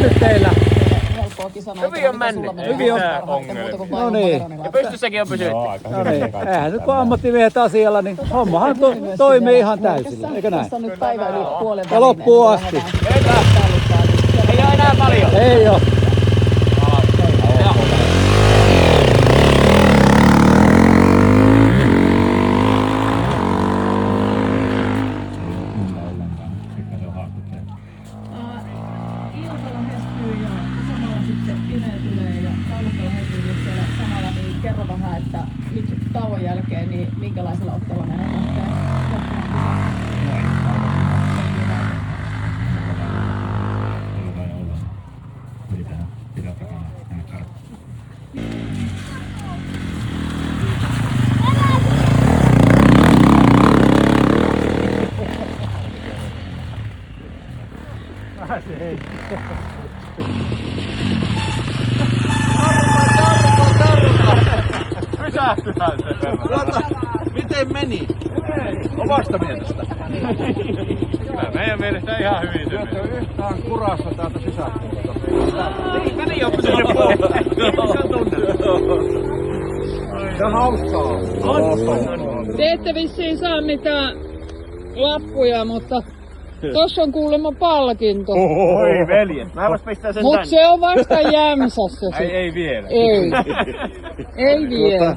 mennyt teillä? Helppoa kisan Hyvin on mennyt. Hyvin on. No niin. Ja pystyssäkin on pysynyt. No niin, eihän nyt kun ammattimiehet asialla, niin hommahan toimii ihan täysillä, eikö näin? Tässä on nyt päivä yli puolen Ja loppuun asti. Ei ole enää paljon. Ei oo. Ilta lähestyy ja samalla sitten Ine tulee ja taulukko lähestyy siellä samalla, niin kerro vähän, että nyt tauon jälkeen, niin minkälaisella otteella meidän lähtee jatkamaan Pysähtyhän se. Miten meni? Omasta mielestä. Kyllä meidän mielestä ihan hyvin se meni. Yhtään kurassa täältä sisäpuolelta. Ei väliin ole pysynyt puolella. Se on tunnettu. Ja hauskaa. Te ette vissiin saa mitään lappuja, mutta tossa on kuulemma palkinto. Oi veljet. Mä vois pistää sen Mut tänne. se on vasta Jämsässä. Ei vielä. Ei. Ei vielä.